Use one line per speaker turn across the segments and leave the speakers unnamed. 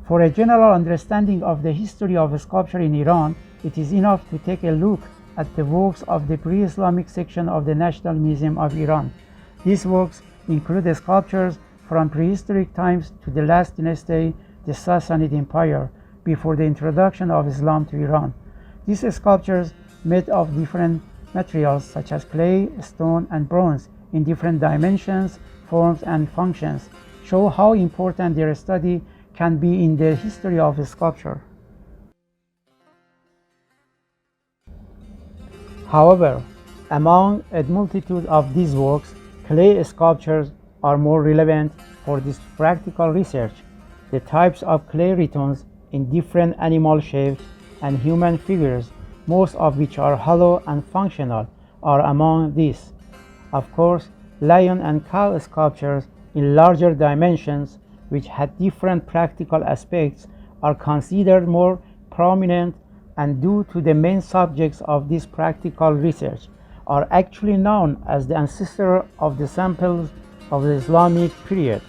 For a general understanding of the history of sculpture in Iran, it is enough to take a look at the works of the pre-Islamic section of the National Museum of Iran. These works include sculptures from prehistoric times to the last dynasty, the Sassanid Empire, before the introduction of Islam to Iran. These sculptures, made of different materials such as clay, stone, and bronze in different dimensions, forms, and functions, show how important their study can be in the history of sculpture. However, among a multitude of these works, clay sculptures are more relevant for this practical research. The types of clay returns in different animal shapes and human figures, most of which are hollow and functional, are among these. Of course, lion and cow sculptures in larger dimensions, which had different practical aspects, are considered more prominent, and due to the main subjects of this practical research are actually known as the ancestor of the samples of the Islamic period.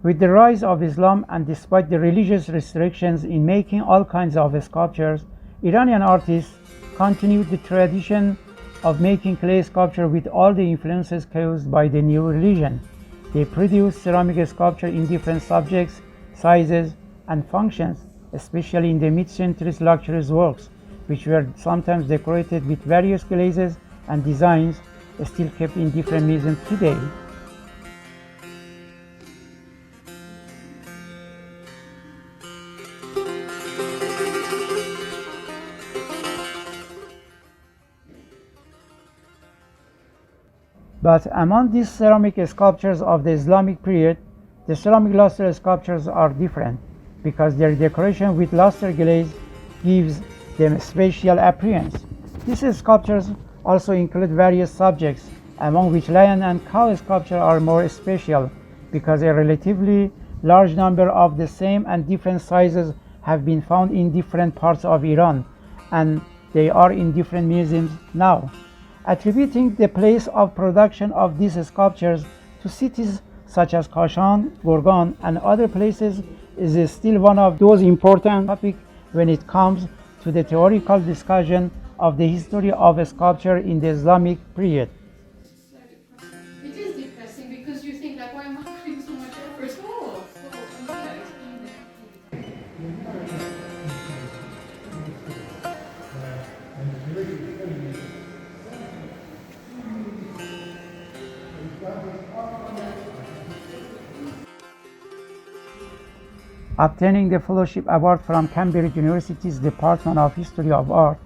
With the rise of Islam and despite the religious restrictions in making all kinds of sculptures, Iranian artists continued the tradition of making clay sculpture with all the influences caused by the new religion. They produced ceramic sculpture in different subjects, sizes, and functions, especially in the mid-century luxurious works, which were sometimes decorated with various glazes and designs still kept in different museums today. But among these ceramic sculptures of the Islamic period, the ceramic lustre sculptures are different because their decoration with lustre glaze gives them a special appearance. These sculptures also include various subjects, among which lion and cow sculpture are more special because a relatively large number of the same and different sizes have been found in different parts of Iran, and they are in different museums now. Attributing the place of production of these sculptures to cities such as Kashan, Gorgan, and other places is still one of those important topics when it comes to the theoretical discussion of the history of sculpture in the Islamic period.
It is depressing because you think like, why am I putting so much effort?
Obtaining the fellowship award from Cambridge University's Department of History of Art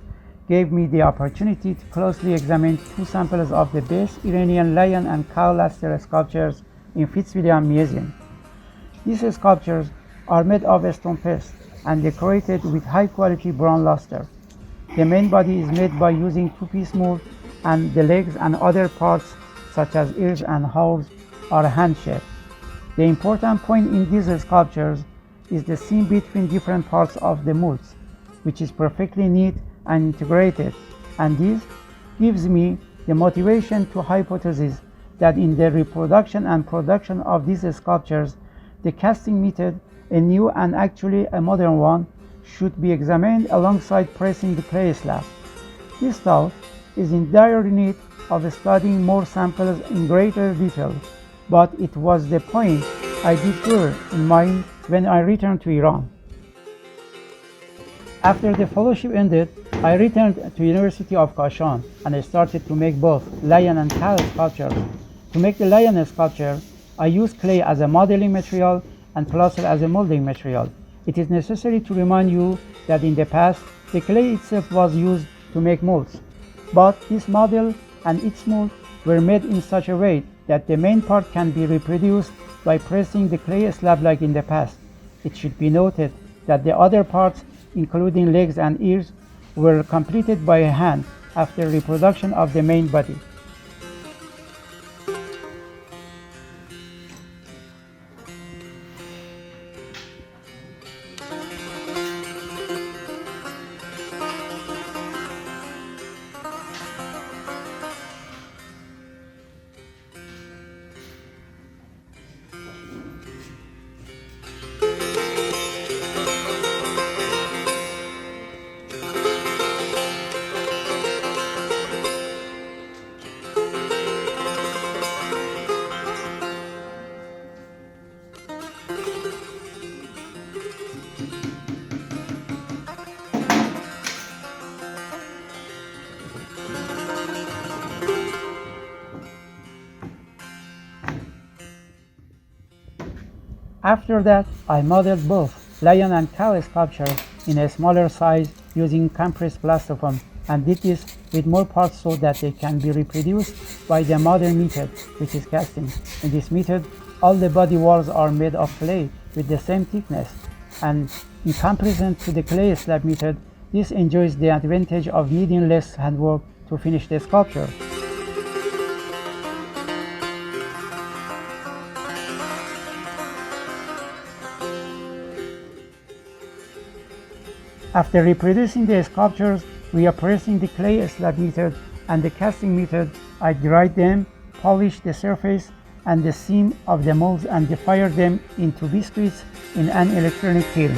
gave me the opportunity to closely examine two samples of the best Iranian lion and cow lustre sculptures in Fitzwilliam Museum. These sculptures are made of stone paste and decorated with high-quality bronze lustre. The main body is made by using two-piece mold, and the legs and other parts, such as ears and hooves, are hand-shaped. The important point in these sculptures is the seam between different parts of the molds, which is perfectly neat and integrated, and this gives me the motivation to hypothesize that in the reproduction and production of these sculptures, the casting method, a new and actually a modern one, should be examined alongside pressing the clay slab. This thought is in dire need of studying more samples in greater detail, but it was the point I did bear in mind when I returned to Iran. After the fellowship ended, I returned to University of Kashan and I started to make both lion and cow sculptures. To make the lion sculpture, I used clay as a modeling material and plaster as a molding material. It is necessary to remind you that in the past, the clay itself was used to make molds, but this model and its mold were made in such a way that the main part can be reproduced by pressing the clay slab like in the past. It should be noted that the other parts, including legs and ears, were completed by hand after reproduction of the main body. After that, I modeled both lion and cow sculptures in a smaller size using compressed plastofoam, and did this with more parts so that they can be reproduced by the modern method, which is casting. In this method, all the body walls are made of clay with the same thickness, and in comparison to the clay slab method, this enjoys the advantage of needing less handwork to finish the sculpture. After reproducing the sculptures via pressing the clay slab method and the casting method, I dried them, polished the surface and the seam of the molds, and fired them into biscuits in an electronic kiln.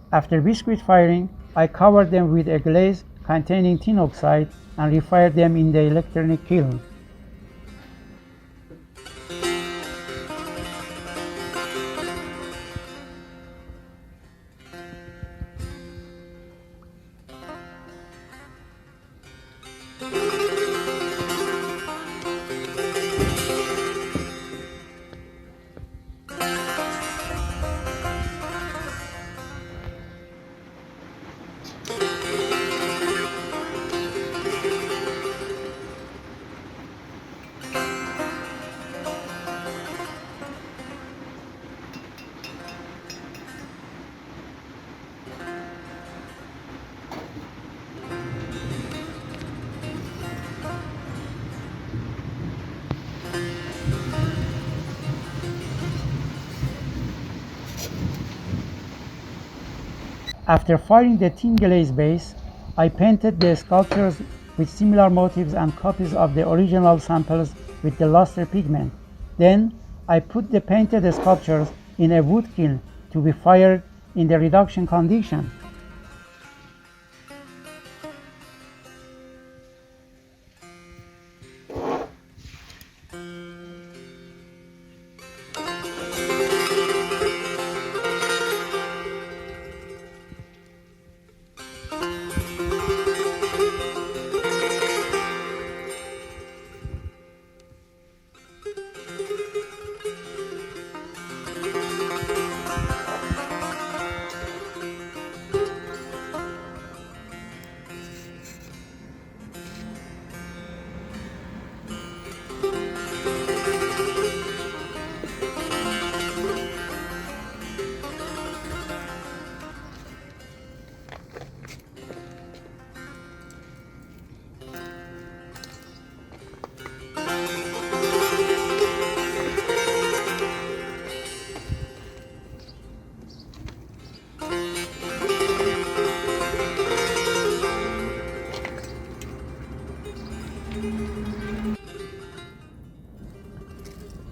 After biscuit firing, I covered them with a glaze containing tin oxide and refired them in the electronic kiln. After firing the tin glaze base, I painted the sculptures with similar motifs and copies of the original samples with the lustre pigment. Then I put the painted sculptures in a wood kiln to be fired in the reduction condition.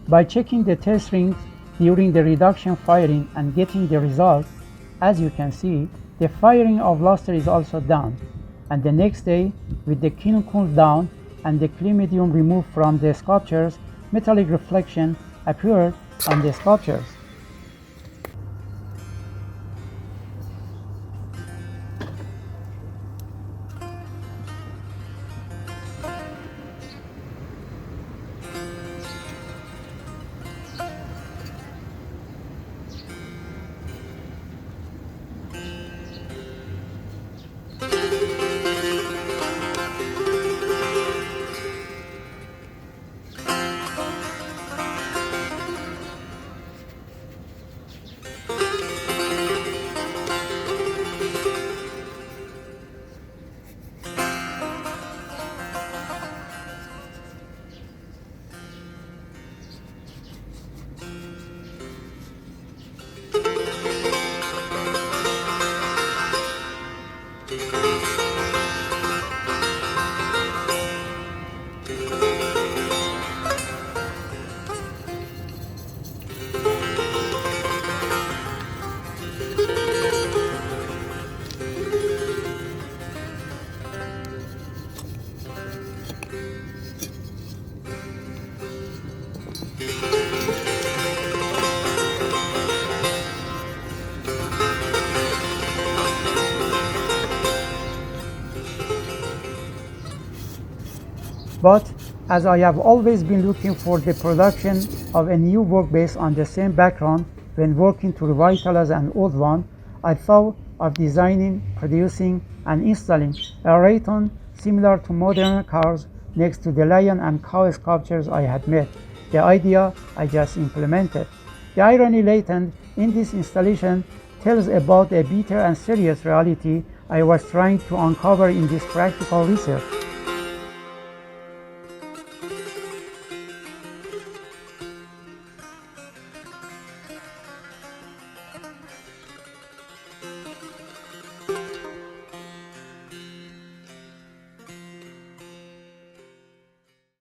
By checking the test rings during the reduction firing and getting the results, As you can see, the firing of lustre is also done, and the next day, with the kiln cooled down and the clay medium removed from the sculptures, metallic reflection appeared on the sculptures. But as I have always been looking for the production of a new work based on the same background when working to revitalize an old one, I thought of designing, producing, and installing a rayton similar to modern cars next to the lion and cow sculptures I had made. The idea I just implemented. The irony latent in this installation tells about a bitter and serious reality I was trying to uncover in this practical research.